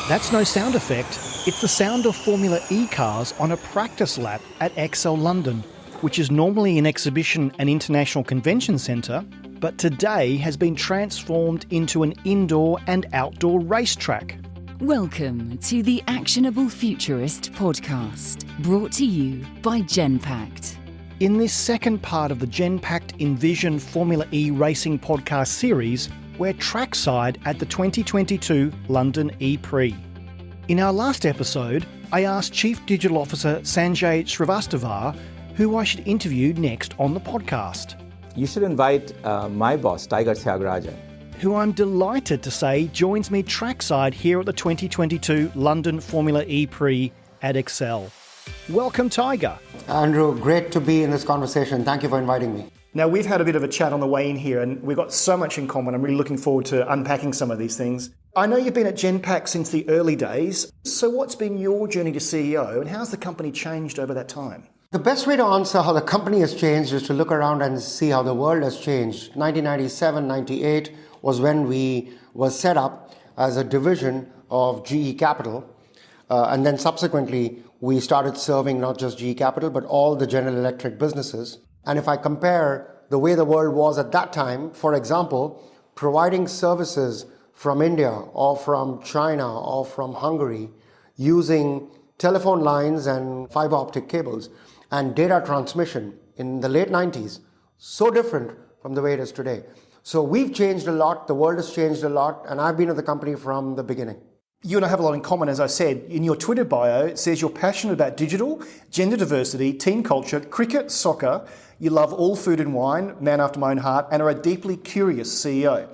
That's no sound effect. It's the sound of Formula E cars on a practice lap at ExCeL London, which is normally an exhibition and international convention centre, but today has been transformed into an indoor and outdoor racetrack. Welcome to the Actionable Futurist Podcast, brought to you by Genpact. In this second part of the Genpact Envision Formula E Racing podcast series, we're trackside at the 2022 London E-Prix. In our last episode, I asked Chief Digital Officer Sanjay Srivastavar who I should interview next on the podcast. You should invite my boss, Tiger Tyagarajan, who I'm delighted to say joins me trackside here at the 2022 London Formula E-Prix at ExCeL. Welcome, Tiger. Andrew, great to be in this conversation. Thank you for inviting me. Now, we've had a bit of a chat on the way in here, and we've got so much in common. I'm really looking forward to unpacking some of these things. I know you've been at Genpact since the early days. So what's been your journey to CEO, and how's the company changed over that time? The best way to answer how the company has changed is to look around and see how the world has changed. 1997, 98 was when we were set up as a division of GE Capital. And then subsequently, we started serving not just GE Capital, but all the General Electric businesses. And if I compare the way the world was at that time, for example, providing services from India or from China or from Hungary using telephone lines and fiber optic cables and data transmission in the late 90s, so different from the way it is today. So we've changed a lot, the world has changed a lot, and I've been at the company from the beginning. You and I have a lot in common, as I said. In your Twitter bio, it says you're passionate about digital, gender diversity, teen culture, cricket, soccer. You love all food and wine, man after my own heart, and are a deeply curious CEO.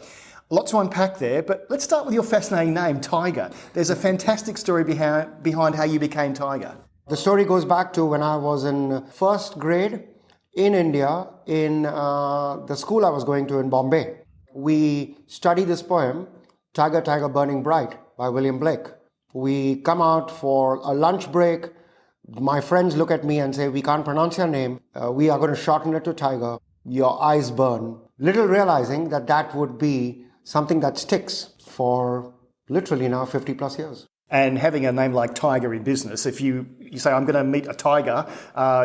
A lot to unpack there, but let's start with your fascinating name, Tiger. There's a fantastic story behind how you became Tiger. The story goes back to when I was in first grade in India, in the school I was going to in Bombay. We study this poem, Tiger, Tiger, Burning Bright, by William Blake. We come out for a lunch break. My friends look at me and say, we can't pronounce your name. We are going to shorten it to Tiger. Your eyes burn. Little realizing that that would be something that sticks for literally now 50 plus years. And having a name like Tiger in business, if you say, I'm going to meet a tiger,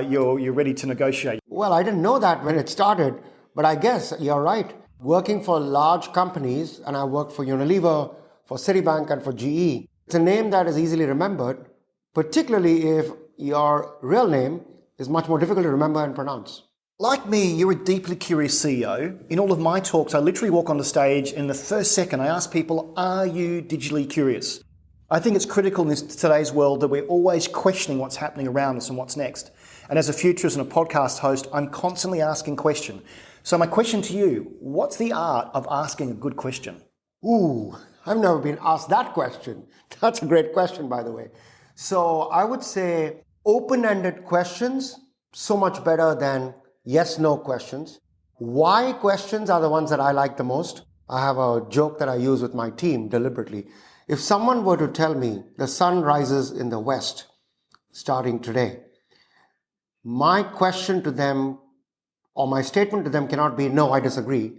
you're ready to negotiate. Well, I didn't know that when it started, but I guess you're right. Working for large companies, and I worked for Unilever, for Citibank, and for GE, it's a name that is easily remembered, particularly if your real name is much more difficult to remember and pronounce. Like me, you're a deeply curious CEO. In all of my talks, I literally walk on the stage, and in the first second, I ask people, are you digitally curious? I think it's critical in today's world that we're always questioning what's happening around us and what's next. And as a futurist and a podcast host, I'm constantly asking questions. So my question to you, what's the art of asking a good question? Ooh, I've never been asked that question. That's a great question, by the way. So I would say open-ended questions, so much better than yes-no questions. Why questions are the ones that I like the most. I have a joke that I use with my team deliberately. If someone were to tell me the sun rises in the west starting today, my question to them or my statement to them cannot be, no, I disagree,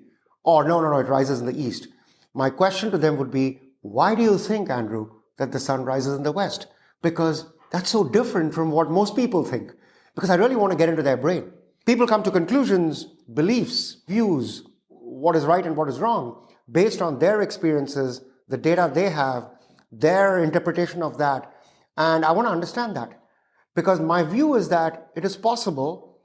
or no, it rises in the east. My question to them would be, why do you think, Andrew, that the sun rises in the west? Because that's so different from what most people think. Because I really want to get into their brain. People come to conclusions, beliefs, views, what is right and what is wrong, based on their experiences, the data they have, their interpretation of that. And I want to understand that. Because my view is that it is possible,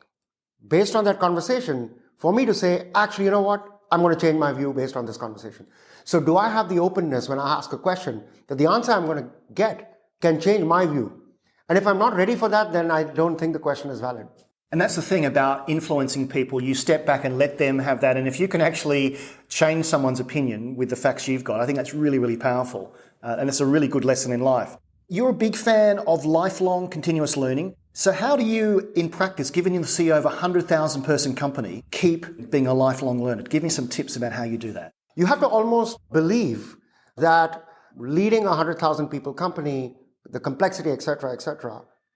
based on that conversation, for me to say, actually, you know what? I'm going to change my view based on this conversation. So do I have the openness when I ask a question that the answer I'm going to get can change my view? And if I'm not ready for that, then I don't think the question is valid. And that's the thing about influencing people. You step back and let them have that. And if you can actually change someone's opinion with the facts you've got, I think that's really, really powerful. And it's a really good lesson in life. You're a big fan of lifelong continuous learning. So how do you, in practice, given you're the CEO of a 100,000 person company, keep being a lifelong learner? Give me some tips about how you do that. You have to almost believe that leading a 100,000 people company, the complexity, etc.,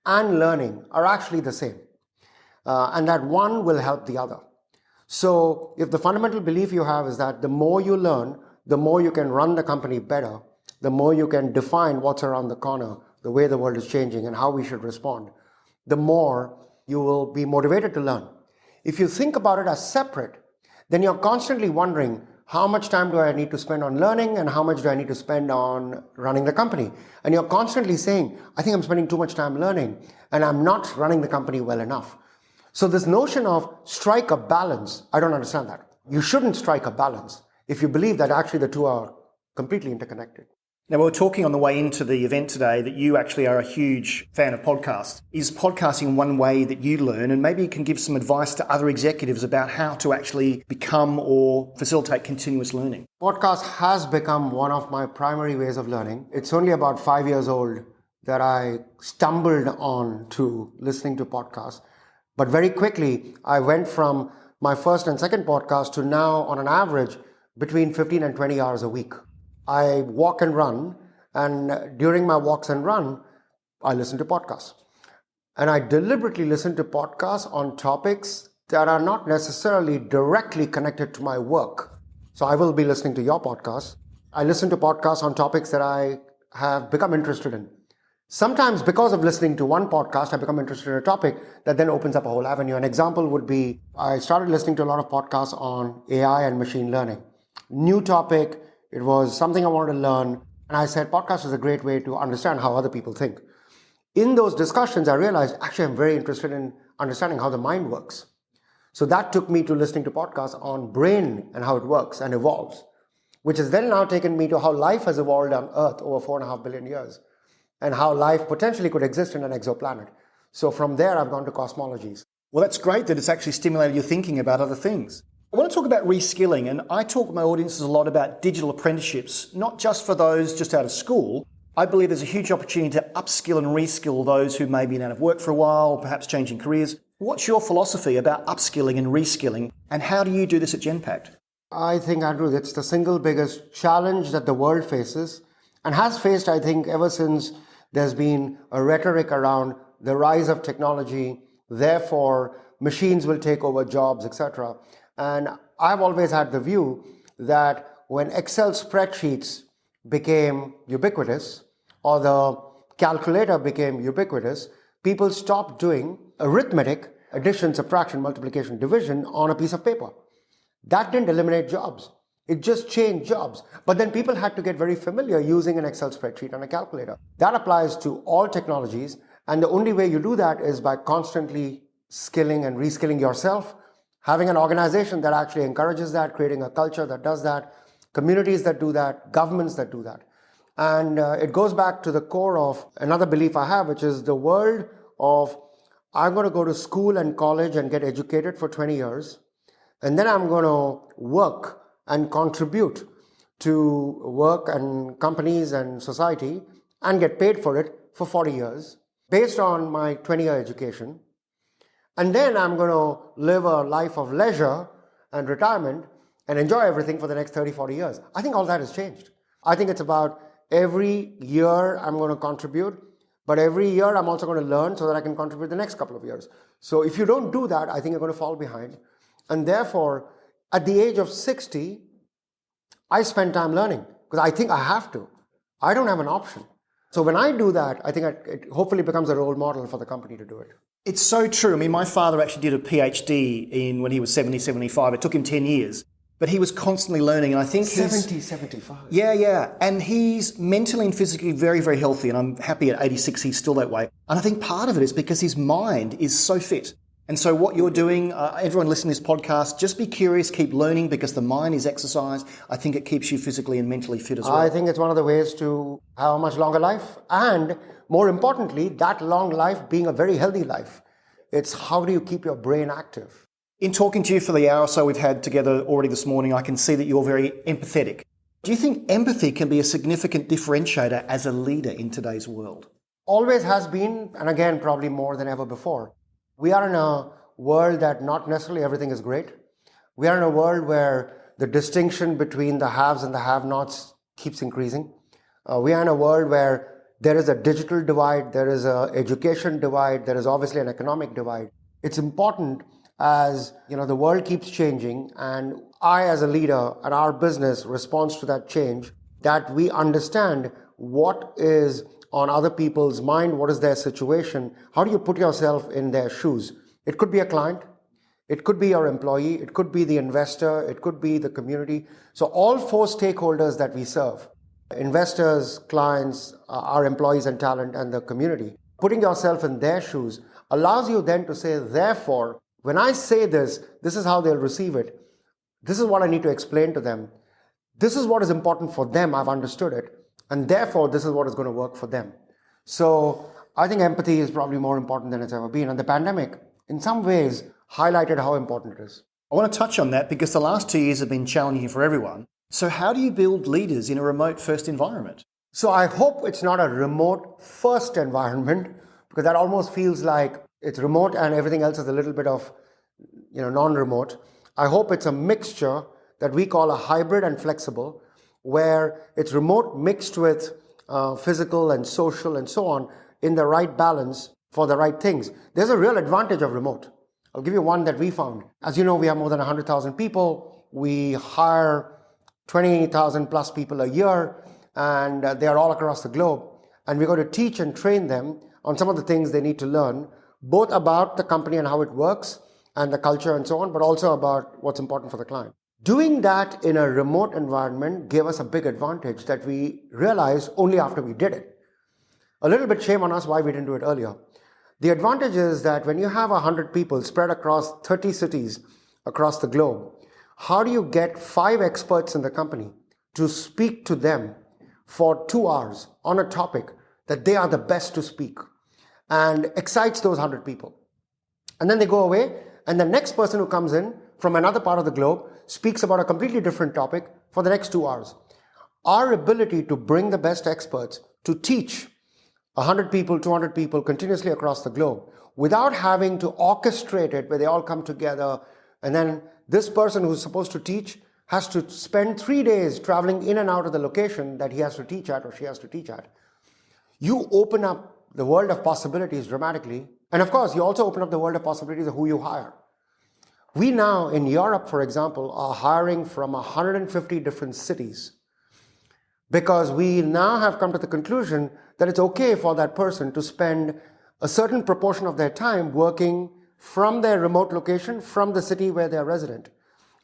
and learning are actually the same. And that one will help the other. So if the fundamental belief you have is that the more you learn, the more you can run the company better, the more you can define what's around the corner, the way the world is changing and how we should respond, the more you will be motivated to learn. If you think about it as separate, then you're constantly wondering, how much time do I need to spend on learning and how much do I need to spend on running the company? And you're constantly saying, I think I'm spending too much time learning and I'm not running the company well enough. So this notion of strike a balance, I don't understand that. You shouldn't strike a balance if you believe that actually the two are completely interconnected. Now, we were talking on the way into the event today that you actually are a huge fan of podcasts. Is podcasting one way that you learn? And maybe you can give some advice to other executives about how to actually become or facilitate continuous learning. Podcast has become one of my primary ways of learning. It's only about 5 years old that I stumbled on to listening to podcasts. But very quickly, I went from my first and second podcast to now, on an average, between 15 and 20 hours a week. I walk and run, and during my walks and run, I listen to podcasts. And I deliberately listen to podcasts on topics that are not necessarily directly connected to my work. So I will be listening to your podcast. I listen to podcasts on topics that I have become interested in. Sometimes because of listening to one podcast, I become interested in a topic that then opens up a whole avenue. An example would be, I started listening to a lot of podcasts on AI and machine learning. New topic. It was something I wanted to learn. And I said, podcast is a great way to understand how other people think. In those discussions, I realized, actually, I'm very interested in understanding how the mind works. So that took me to listening to podcasts on brain and how it works and evolves, which has then now taken me to how life has evolved on Earth over 4.5 billion years and how life potentially could exist in an exoplanet. So from there, I've gone to cosmologies. Well, that's great that it's actually stimulated your thinking about other things. I want to talk about reskilling, and I talk to my audiences a lot about digital apprenticeships, not just for those just out of school. I believe there's a huge opportunity to upskill and reskill those who may have been out of work for a while, perhaps changing careers. What's your philosophy about upskilling and reskilling, and how do you do this at Genpact? I think, Andrew, that's the single biggest challenge that the world faces and has faced, I think, ever since there's been a rhetoric around the rise of technology, therefore machines will take over jobs, etc. And I've always had the view that when Excel spreadsheets became ubiquitous or the calculator became ubiquitous, people stopped doing arithmetic, addition, subtraction, multiplication, division on a piece of paper. That didn't eliminate jobs. It just changed jobs. But then people had to get very familiar using an Excel spreadsheet and a calculator. That applies to all technologies. And the only way you do that is by constantly skilling and reskilling yourself, having an organization that actually encourages that, creating a culture that does that, communities that do that, governments that do that. And it goes back to the core of another belief I have, which is the world of I'm going to go to school and college and get educated for 20 years, and then I'm going to work and contribute to work and companies and society and get paid for it for 40 years based on my 20-year education. And then I'm going to live a life of leisure and retirement and enjoy everything for the next 30, 40 years. I think all that has changed. I think it's about every year I'm going to contribute, but every year I'm also going to learn so that I can contribute the next couple of years. So if you don't do that, I think you're going to fall behind. And therefore, at the age of 60, I spend time learning because I think I have to. I don't have an option. So when I do that, I think it hopefully becomes a role model for the company to do it. It's so true. I mean, my father actually did a PhD when he was 70, 75. It took him 10 years. But he was constantly learning, and I think 75. Yeah. And he's mentally and physically very, very healthy, and I'm happy at 86 he's still that way. And I think part of it is because his mind is so fit. And so what you're doing, everyone listening to this podcast, just be curious, keep learning, because the mind is exercise. I think it keeps you physically and mentally fit as well. I think it's one of the ways to have a much longer life, and more importantly, that long life being a very healthy life. It's how do you keep your brain active? In talking to you for the hour or so we've had together already this morning, I can see that you're very empathetic. Do you think empathy can be a significant differentiator as a leader in today's world? Always has been, and again, probably more than ever before. We are in a world that not necessarily everything is great. We are in a world where the distinction between the haves and the have-nots keeps increasing. We are in a world where there is a digital divide, there is an education divide, there is obviously an economic divide. It's important as the world keeps changing, and I as a leader and our business responds to that change that we understand what is on other people's mind, what is their situation, how do you put yourself in their shoes? It could be a client, it could be your employee, it could be the investor, it could be the community. So all four stakeholders that we serve, investors, clients, our employees and talent, and the community, putting yourself in their shoes allows you then to say, therefore, when I say this, this is how they'll receive it. This is what I need to explain to them. This is what is important for them. I've understood it. And therefore, this is what is going to work for them. So I think empathy is probably more important than it's ever been. And the pandemic, in some ways, highlighted how important it is. I want to touch on that because the last 2 years have been challenging for everyone. So how do you build leaders in a remote-first environment? So I hope it's not a remote-first environment, because that almost feels like it's remote and everything else is a little bit of, non-remote. I hope it's a mixture that we call a hybrid and flexible, where it's remote mixed with physical and social and so on in the right balance for the right things. There's a real advantage of remote. I'll give you one that we found. As you know, we have more than 100,000 people. We hire 20,000 plus people a year, and they are all across the globe. And we're going to teach and train them on some of the things they need to learn, both about the company and how it works and the culture and so on, but also about what's important for the client. Doing that in a remote environment gave us a big advantage that we realized only after we did it. A little bit shame on us why we didn't do it earlier. The advantage is that when you have 100 people spread across 30 cities across the globe, how do you get 5 experts in the company to speak to them for 2 hours on a topic that they are the best to speak and excites those 100 people? And then they go away, and the next person who comes in from another part of the globe speaks about a completely different topic for the next 2 hours. Our ability to bring the best experts to teach 100 people, 200 people continuously across the globe without having to orchestrate it where they all come together, and then this person who's supposed to teach has to spend 3 days traveling in and out of the location that he has to teach at or she has to teach at. You open up the world of possibilities dramatically. And of course, you also open up the world of possibilities of who you hire. We now, in Europe, for example, are hiring from 150 different cities because we now have come to the conclusion that it's okay for that person to spend a certain proportion of their time working from their remote location, from the city where they're resident.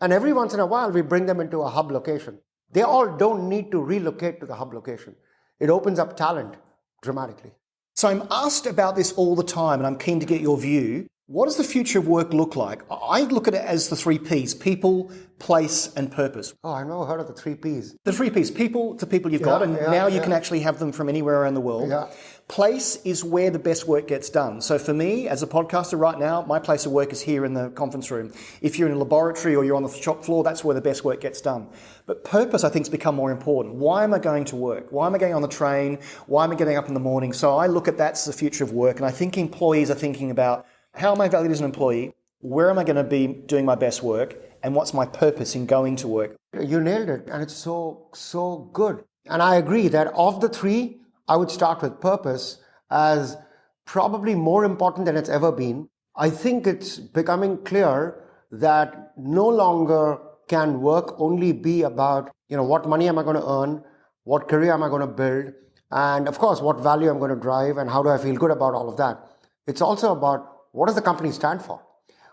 And every once in a while, we bring them into a hub location. They all don't need to relocate to the hub location. It opens up talent dramatically. So I'm asked about this all the time, and I'm keen to get your view. What does the future of work look like? I look at it as the 3 Ps: people, place, and purpose. Oh, I've never heard of the 3 Ps. The 3 Ps: people to people you've got, and now you can actually have them from anywhere around the world. Yeah. Place is where the best work gets done. So for me, as a podcaster right now, my place of work is here in the conference room. If you're in a laboratory or you're on the shop floor, that's where the best work gets done. But purpose, I think, has become more important. Why am I going to work? Why am I going on the train? Why am I getting up in the morning? So I look at that as the future of work, and I think employees are thinking about, how am I valued as an employee? Where am I going to be doing my best work? And what's my purpose in going to work? You nailed it. And it's so good. And I agree that of the 3, I would start with purpose as probably more important than it's ever been. I think it's becoming clear that no longer can work only be about, what money am I going to earn? What career am I going to build? And of course, what value I'm going to drive and how do I feel good about all of that? It's also about, what does the company stand for?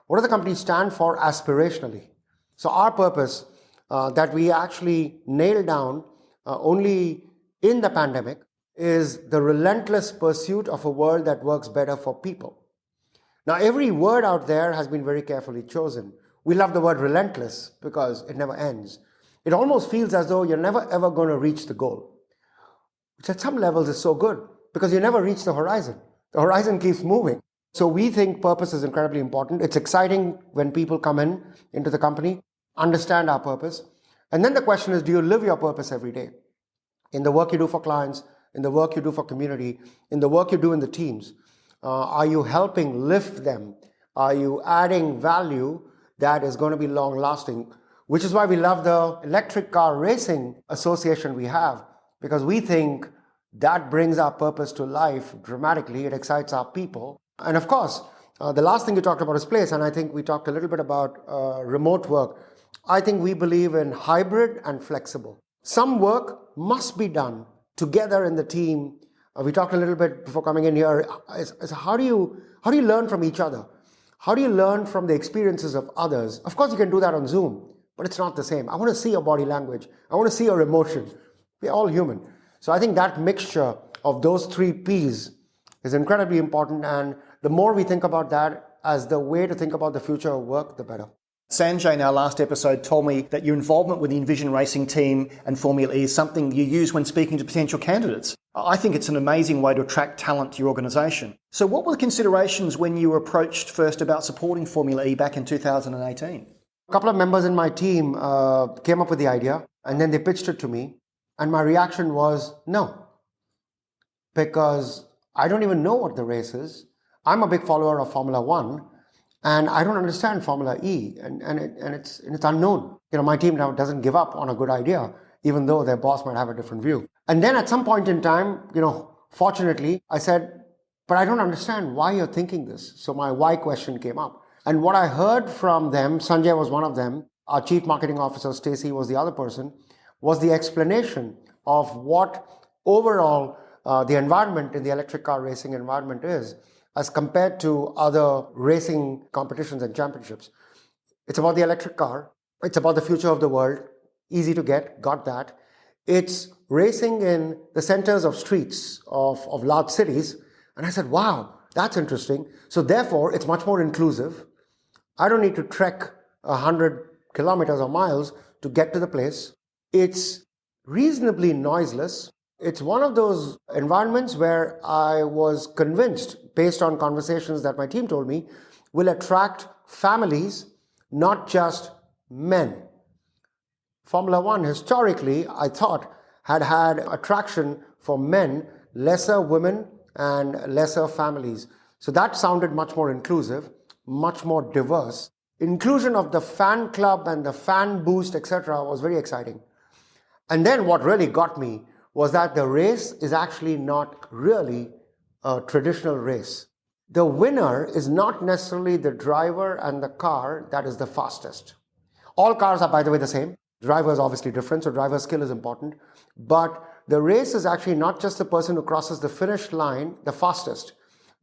What does the company stand for aspirationally? So our purpose that we actually nailed down only in the pandemic is the relentless pursuit of a world that works better for people. Now, every word out there has been very carefully chosen. We love the word relentless because it never ends. It almost feels as though you're never ever going to reach the goal, which at some levels is so good because you never reach the horizon. The horizon keeps moving. So we think purpose is incredibly important. It's exciting when people come into the company, understand our purpose. And then the question is, do you live your purpose every day? In the work you do for clients, in the work you do for community, in the work you do in the teams. Are you helping lift them? Are you adding value that is going to be long lasting? Which is why we love the electric car racing association we have, because we think that brings our purpose to life dramatically. It excites our people. And of course, the last thing you talked about is place, and I think we talked a little bit about remote work. I think we believe in hybrid and flexible. Some work must be done together in the team. We talked a little bit before coming in here. Is how do you learn from each other? How do you learn from the experiences of others? Of course, you can do that on Zoom, but it's not the same. I want to see your body language. I want to see your emotion. We're all human. So I think that mixture of those 3 Ps is incredibly important. And the more we think about that as the way to think about the future of work, the better. Sanjay, in our last episode, told me that your involvement with the Envision Racing team and Formula E is something you use when speaking to potential candidates. I think it's an amazing way to attract talent to your organisation. So what were the considerations when you were approached first about supporting Formula E back in 2018? A couple of members in my team came up with the idea, and then they pitched it to me. And my reaction was no, because I don't even know what the race is. I'm a big follower of Formula One, and I don't understand Formula E, and it's unknown. My team now doesn't give up on a good idea, even though their boss might have a different view. And then at some point in time, fortunately, I said, but I don't understand why you're thinking this. So my why question came up. And what I heard from them, Sanjay was one of them, our chief marketing officer, Stacy, was the other person, was the explanation of what overall the environment in the electric car racing environment is as compared to other racing competitions and championships. It's about the electric car. It's about the future of the world. Easy to get, got that. It's racing in the centers of streets of large cities. And I said, wow, that's interesting. So therefore, it's much more inclusive. I don't need to trek 100 kilometers or miles to get to the place. It's reasonably noiseless. It's one of those environments where I was convinced, based on conversations that my team told me, will attract families, not just men. Formula One, historically, I thought, had attraction for men, lesser women, and lesser families. So that sounded much more inclusive, much more diverse. Inclusion of the fan club and the fan boost, etc., was very exciting. And then what really got me was that the race is actually not really a traditional race. The winner is not necessarily the driver and the car that is the fastest. All cars are, by the way, the same. Driver is obviously different, so driver skill is important. But the race is actually not just the person who crosses the finish line the fastest,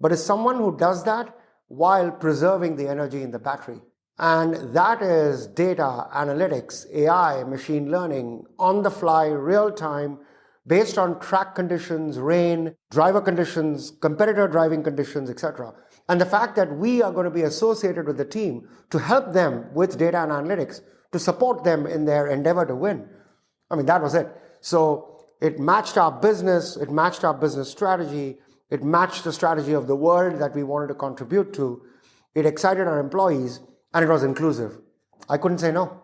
but is someone who does that while preserving the energy in the battery. And that is data, analytics, AI, machine learning, on the fly, real time, based on track conditions, rain, driver conditions, competitor driving conditions, etc. And the fact that we are going to be associated with the team to help them with data and analytics, to support them in their endeavor to win. That was it. So it matched our business, it matched our business strategy, it matched the strategy of the world that we wanted to contribute to. It excited our employees, and it was inclusive. I couldn't say no.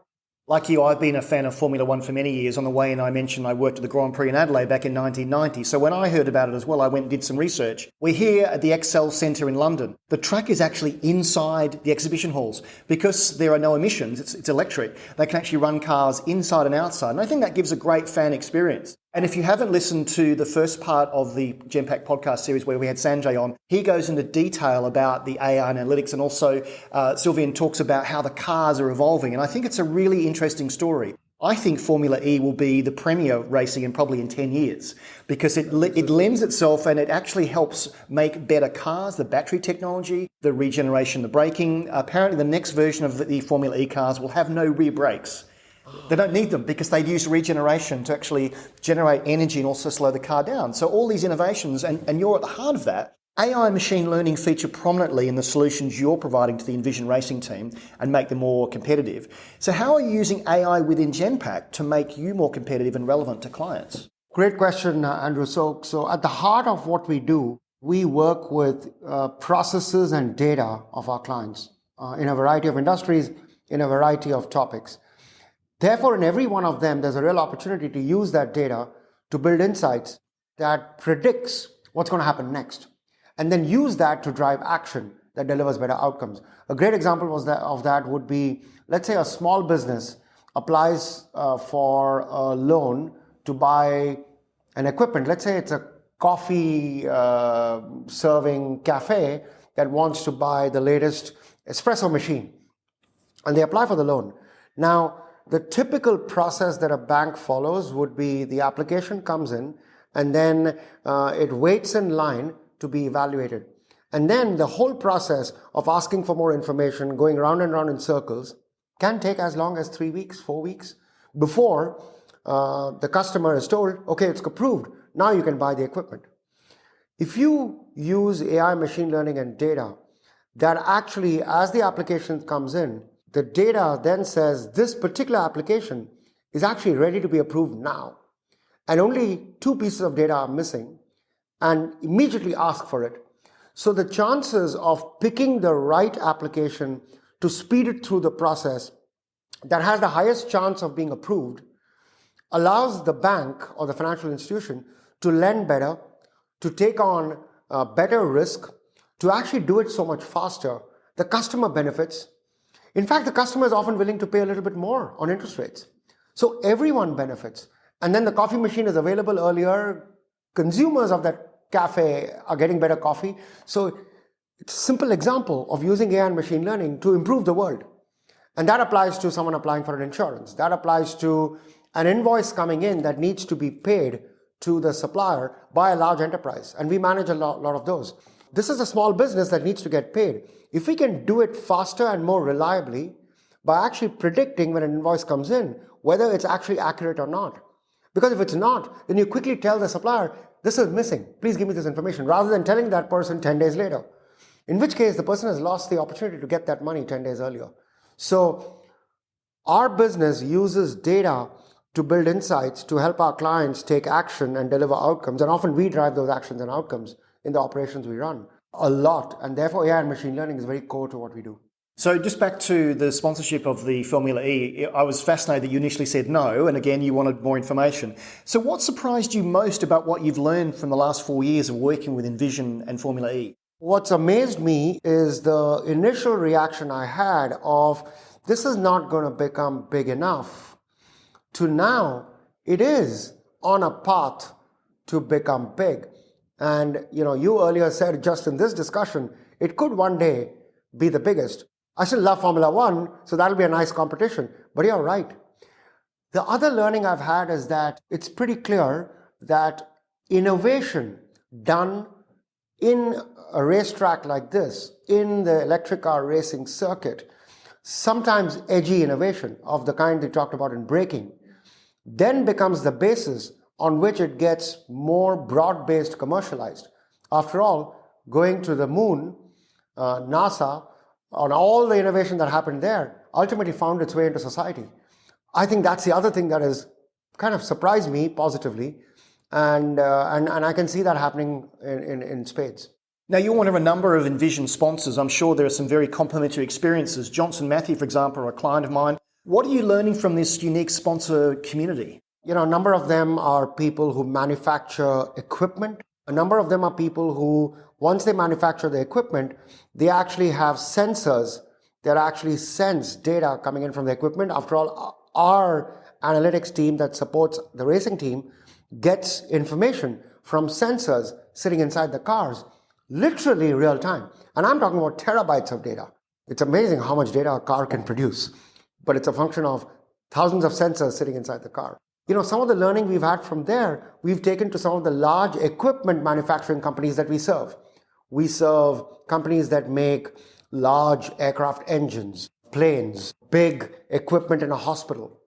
Like you, I've been a fan of Formula One for many years. On the way in, I mentioned I worked at the Grand Prix in Adelaide back in 1990. So when I heard about it as well, I went and did some research. We're here at the Excel Centre in London. The track is actually inside the exhibition halls. Because there are no emissions, it's electric, they can actually run cars inside and outside. And I think that gives a great fan experience. And if you haven't listened to the first part of the Genpact podcast series where we had Sanjay on, he goes into detail about the AI analytics, and also Sylvian talks about how the cars are evolving. And I think it's a really interesting story. I think Formula E will be the premier racing in probably in 10 years because it lends itself and it actually helps make better cars, the battery technology, the regeneration, the braking. Apparently the next version of the Formula E cars will have no rear brakes. They don't need them because they use regeneration to actually generate energy and also slow the car down. So all these innovations, and you're at the heart of that. AI and machine learning feature prominently in the solutions you're providing to the Envision Racing team and make them more competitive. So how are you using AI within Genpact to make you more competitive and relevant to clients? Great question, Andrew. So at the heart of what we do, we work with processes and data of our clients in a variety of industries, in a variety of topics. Therefore, in every one of them, there's a real opportunity to use that data to build insights that predicts what's going to happen next, and then use that to drive action that delivers better outcomes. A great example of that would be, let's say a small business applies for a loan to buy an equipment. Let's say it's a coffee serving cafe that wants to buy the latest espresso machine, and they apply for the loan. Now, The typical process that a bank follows would be the application comes in and then it waits in line to be evaluated. And then the whole process of asking for more information, going round and round in circles, can take as long as 3 weeks, 4 weeks, before the customer is told, okay, it's approved, now you can buy the equipment. If you use AI, machine learning, and data, that actually, as the application comes in, the data then says this particular application is actually ready to be approved now. And only 2 pieces of data are missing, and immediately ask for it. So the chances of picking the right application to speed it through the process that has the highest chance of being approved allows the bank or the financial institution to lend better, to take on better risk, to actually do it so much faster. The customer benefits. In fact, the customer is often willing to pay a little bit more on interest rates. So everyone benefits. And then the coffee machine is available earlier. Consumers of that cafe are getting better coffee. So it's a simple example of using AI and machine learning to improve the world. And that applies to someone applying for an insurance. That applies to an invoice coming in that needs to be paid to the supplier by a large enterprise. And we manage a lot of those. This is a small business that needs to get paid. If we can do it faster and more reliably by actually predicting when an invoice comes in, whether it's actually accurate or not. Because if it's not, then you quickly tell the supplier, this is missing, please give me this information, rather than telling that person 10 days later. In which case, the person has lost the opportunity to get that money 10 days earlier. So our business uses data to build insights to help our clients take action and deliver outcomes. And often we drive those actions and outcomes in the operations we run a lot. And therefore, AI and machine learning is very core to what we do. So just back to the sponsorship of the Formula E, I was fascinated that you initially said no, and again, you wanted more information. So what surprised you most about what you've learned from the last 4 years of working with Envision and Formula E? What's amazed me is the initial reaction I had of, this is not going to become big enough, to now it is on a path to become big. And you earlier said just in this discussion, it could one day be the biggest. I still love Formula One, so that'll be a nice competition. But you're right. The other learning I've had is that it's pretty clear that innovation done in a racetrack like this, in the electric car racing circuit, sometimes edgy innovation of the kind they talked about in braking, then becomes the basis on which it gets more broad-based commercialized. After all, going to the moon, NASA, on all the innovation that happened there, ultimately found its way into society. I think that's the other thing that has kind of surprised me positively, and I can see that happening in spades. Now, you're one of a number of Envision sponsors. I'm sure there are some very complementary experiences. Johnson Matthey, for example, are a client of mine. What are you learning from this unique sponsor community? A number of them are people who manufacture equipment. A number of them are people who, once they manufacture the equipment, they actually have sensors that actually sense data coming in from the equipment. After all, our analytics team that supports the racing team gets information from sensors sitting inside the cars, literally real time. And I'm talking about terabytes of data. It's amazing how much data a car can produce, but it's a function of thousands of sensors sitting inside the car. Some of the learning we've had from there, we've taken to some of the large equipment manufacturing companies that we serve. We serve companies that make large aircraft engines, planes, big equipment in a hospital.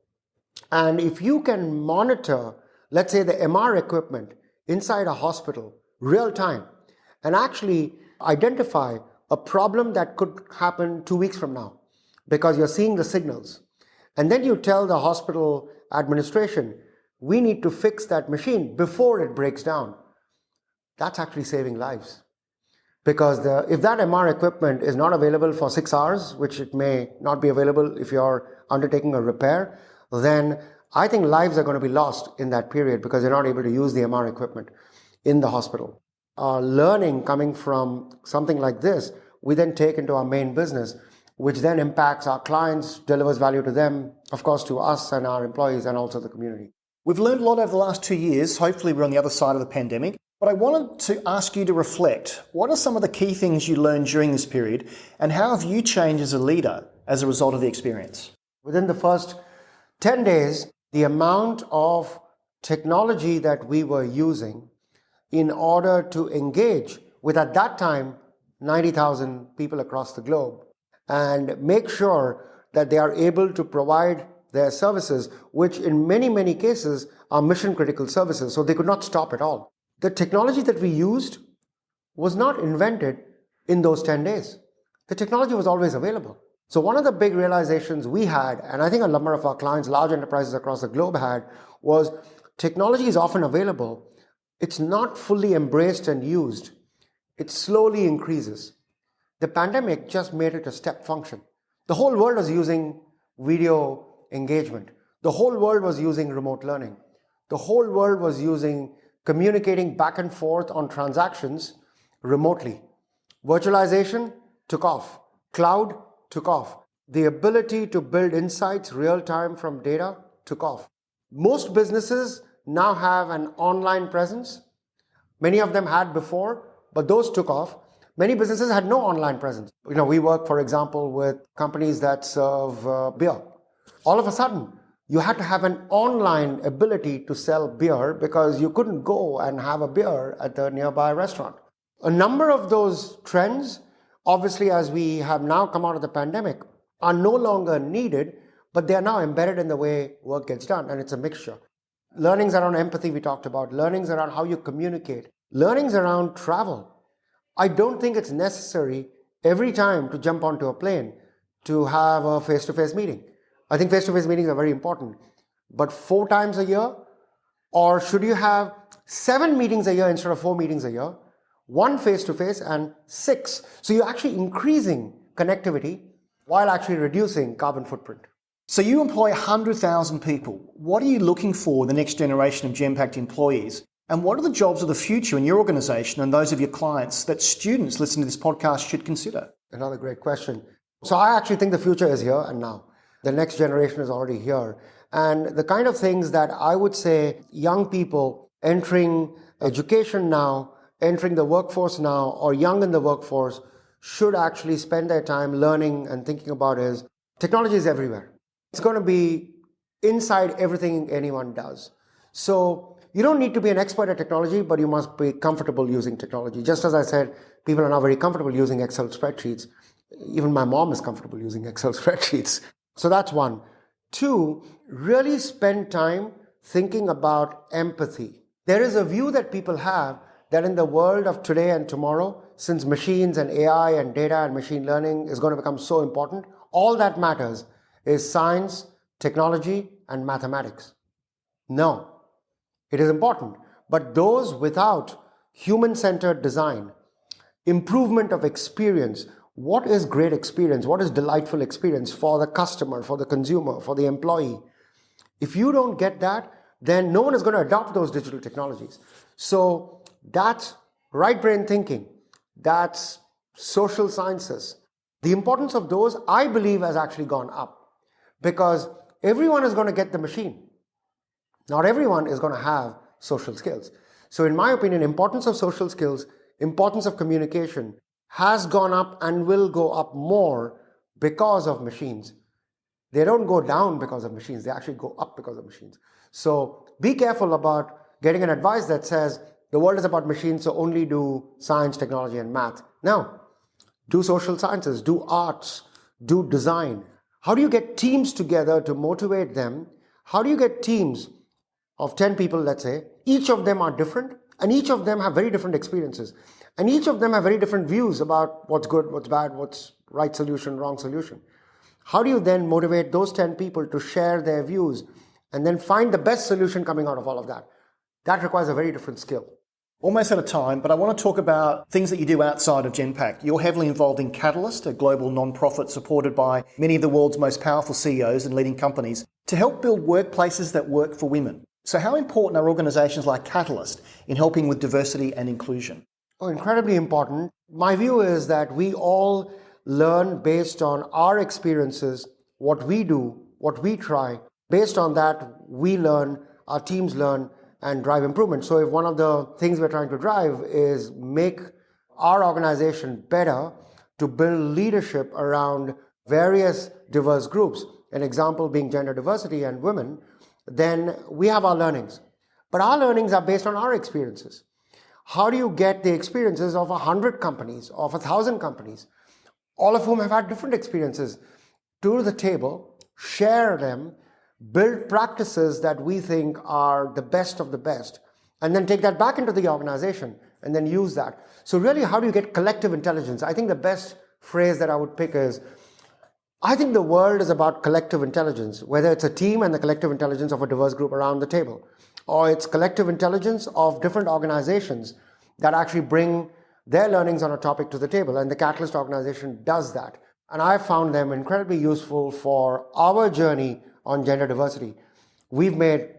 And if you can monitor, let's say, the MR equipment inside a hospital real time and actually identify a problem that could happen 2 weeks from now because you're seeing the signals, and then you tell the hospital administration, we need to fix that machine before it breaks down, that's actually saving lives. Because if that MR equipment is not available for 6 hours, which it may not be available if you're undertaking a repair, then I think lives are going to be lost in that period because they're not able to use the MR equipment in the hospital. Learning coming from something like this, we then take into our main business, which then impacts our clients, delivers value to them, of course, to us and our employees and also the community. We've learned a lot over the last 2 years. Hopefully we're on the other side of the pandemic. But I wanted to ask you to reflect. What are some of the key things you learned during this period, and how have you changed as a leader as a result of the experience? Within the first 10 days, the amount of technology that we were using in order to engage with, at that time, 90,000 people across the globe and make sure that they are able to provide their services, which in many, many cases are mission critical services, so they could not stop at all. The technology that we used was not invented in those 10 days. The technology was always available. So one of the big realizations we had, and I think a number of our clients, large enterprises across the globe had, was technology is often available. It's not fully embraced and used. It slowly increases. The pandemic just made it a step function. The whole world was using video engagement. The whole world was using remote learning. The whole world was using communicating back and forth on transactions remotely. Virtualization took off. Cloud took off. The ability to build insights real time from data took off. Most businesses now have an online presence. Many of them had before, but those took off. Many businesses had no online presence. We work, for example, with companies that serve beer. All of a sudden, you had to have an online ability to sell beer because you couldn't go and have a beer at the nearby restaurant. A number of those trends, obviously, as we have now come out of the pandemic, are no longer needed, but they are now embedded in the way work gets done, and it's a mixture. Learnings around empathy we talked about, learnings around how you communicate, learnings around travel. I don't think it's necessary every time to jump onto a plane to have a face-to-face meeting. I think face-to-face meetings are very important. But 4 times a year? Or should you have 7 meetings a year instead of 4 meetings a year? 1 face-to-face and 6. So you're actually increasing connectivity while actually reducing carbon footprint. So you employ 100,000 people. What are you looking for in the next generation of Genpact employees? And what are the jobs of the future in your organization and those of your clients that students listening to this podcast should consider? Another great question. So I actually think the future is here and now. The next generation is already here. And the kind of things that I would say young people entering education now, entering the workforce now, or young in the workforce should actually spend their time learning and thinking about is technology is everywhere. It's going to be inside everything anyone does. So you don't need to be an expert at technology, but you must be comfortable using technology. Just as I said, people are now very comfortable using Excel spreadsheets. Even my mom is comfortable using Excel spreadsheets. So that's one. 2, really spend time thinking about empathy. There is a view that people have that in the world of today and tomorrow, since machines and AI and data and machine learning is going to become so important, all that matters is science, technology, and mathematics. No. It is important, but those without human-centered design, improvement of experience, what is great experience, what is delightful experience for the customer, for the consumer, for the employee? If you don't get that, then no one is going to adopt those digital technologies. So that's right brain thinking, that's social sciences. The importance of those, I believe, has actually gone up because everyone is going to get the machine. Not everyone is going to have social skills. So in my opinion, importance of social skills, importance of communication has gone up and will go up more because of machines. They don't go down because of machines. They actually go up because of machines. So be careful about getting an advice that says the world is about machines, so only do science, technology, and math. No. Do social sciences, do arts, do design. How do you get teams together to motivate them? How do you get teams of 10 people, let's say, each of them are different and each of them have very different experiences and each of them have very different views about what's good, what's bad, what's right solution, wrong solution. How do you then motivate those 10 people to share their views and then find the best solution coming out of all of that? That requires a very different skill. Almost out of time, but I want to talk about things that you do outside of Genpact. You're heavily involved in Catalyst, a global non-profit supported by many of the world's most powerful CEOs and leading companies to help build workplaces that work for women. So how important are organizations like Catalyst in helping with diversity and inclusion? Oh, incredibly important. My view is that we all learn based on our experiences, what we do, what we try. Based on that, we learn, our teams learn, and drive improvement. So if one of the things we're trying to drive is make our organization better to build leadership around various diverse groups, an example being gender diversity and women, then we have our learnings. But our learnings are based on our experiences. How do you get the experiences of 100 companies, of 1,000 companies, all of whom have had different experiences, to the table, share them, build practices that we think are the best of the best, and then take that back into the organization and then use that. So really, how do you get collective intelligence? I think the best phrase that I would pick is, I think the world is about collective intelligence, whether it's a team and the collective intelligence of a diverse group around the table, or it's collective intelligence of different organizations that actually bring their learnings on a topic to the table. And the Catalyst organization does that. And I found them incredibly useful for our journey on gender diversity. We've made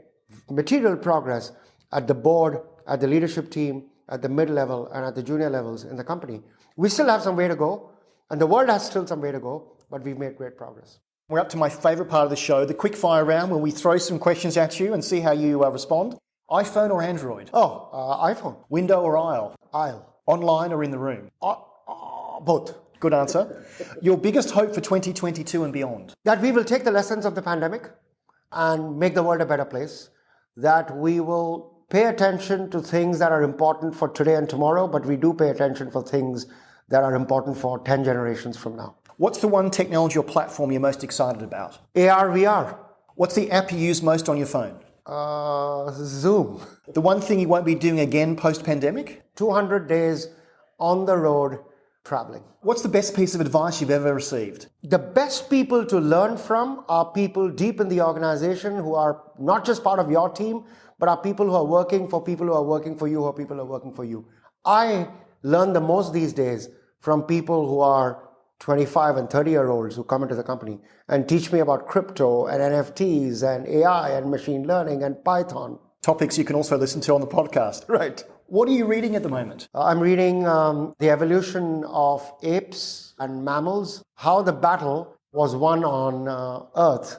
material progress at the board, at the leadership team, at the mid-level, and at the junior levels in the company. We still have some way to go, and the world has still some way to go, but we've made great progress. We're up to my favourite part of the show, the quick fire round, where we throw some questions at you and see how you respond. iPhone or Android? iPhone. Window or aisle? Aisle. Online or in the room? Both. Good answer. Your biggest hope for 2022 and beyond? That we will take the lessons of the pandemic and make the world a better place. That we will pay attention to things that are important for today and tomorrow, but we do pay attention for things that are important for 10 generations from now. What's the one technology or platform you're most excited about? AR, VR. What's the app you use most on your phone? Zoom. The one thing you won't be doing again post-pandemic? 200 days on the road traveling. What's the best piece of advice you've ever received? The best people to learn from are people deep in the organization who are not just part of your team, but are people who are working for people who are working for you, or people who are working for you. I learn the most these days from people who are 25 and 30-year-olds who come into the company and teach me about crypto and NFTs and AI and machine learning and Python. Topics you can also listen to on the podcast. Right. What are you reading at the moment? I'm reading The Evolution of Apes and Mammals, how the battle was won on Earth,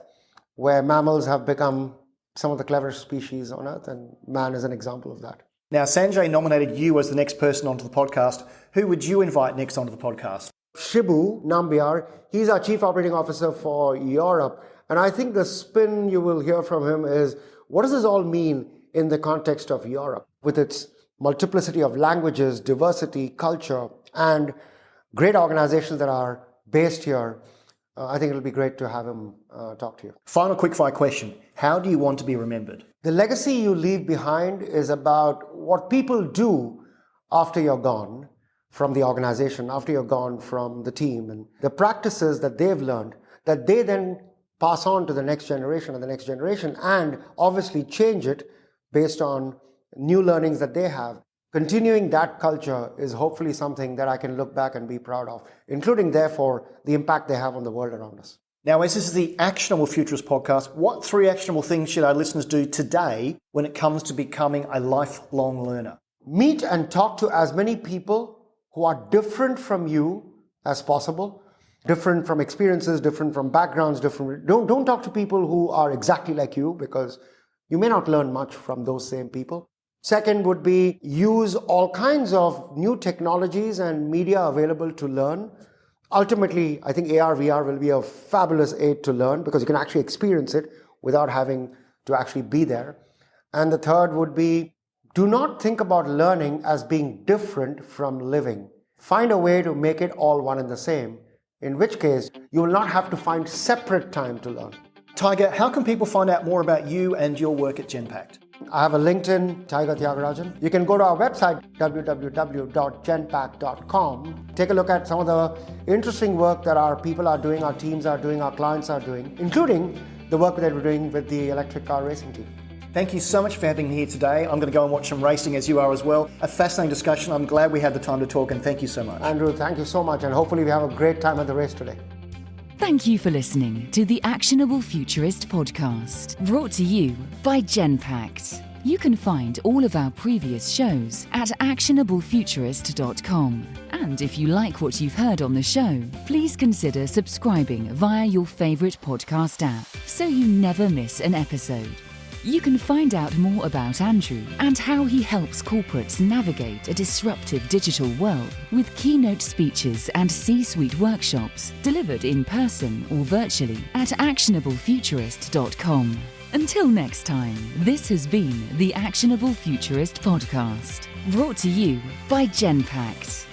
where mammals have become some of the cleverest species on Earth, and man is an example of that. Now, Sanjay nominated you as the next person onto the podcast. Who would you invite next onto the podcast? Shibu Nambiar, he's our Chief Operating Officer for Europe. And I think the spin you will hear from him is, what does this all mean in the context of Europe, with its multiplicity of languages, diversity, culture, and great organizations that are based here? I think it'll be great to have him talk to you. Final quickfire question. How do you want to be remembered? The legacy you leave behind is about what people do after you're gone from the organization, after you're gone from the team, and the practices that they've learned that they then pass on to the next generation and the next generation, and obviously change it based on new learnings that they have. Continuing that culture is hopefully something that I can look back and be proud of, including, therefore, the impact they have on the world around us. Now, as this is the Actionable Futurist podcast, what 3 actionable things should our listeners do today when it comes to becoming a lifelong learner? Meet and talk to as many people who are different from you as possible, different from experiences, different from backgrounds, different. Don't talk to people who are exactly like you, because you may not learn much from those same people. Second would be use all kinds of new technologies and media available to learn. Ultimately, I think AR, VR will be a fabulous aid to learn, because you can actually experience it without having to actually be there. And the third would be, do not think about learning as being different from living. Find a way to make it all one and the same, in which case you will not have to find separate time to learn. Tiger, how can people find out more about you and your work at Genpact? I have a LinkedIn, Tiger Tyagarajan. You can go to our website, www.genpact.com. Take a look at some of the interesting work that our people are doing, our teams are doing, our clients are doing, including the work that we're doing with the electric car racing team. Thank you so much for having me here today. I'm going to go and watch some racing, as you are as well. A fascinating discussion. I'm glad we had the time to talk, and thank you so much. Andrew, thank you so much, and hopefully we have a great time at the race today. Thank you for listening to the Actionable Futurist Podcast, brought to you by Genpact. You can find all of our previous shows at actionablefuturist.com. And if you like what you've heard on the show, please consider subscribing via your favorite podcast app so you never miss an episode. You can find out more about Andrew and how he helps corporates navigate a disruptive digital world with keynote speeches and C-suite workshops delivered in person or virtually at actionablefuturist.com. Until next time, this has been the Actionable Futurist Podcast, brought to you by Genpact.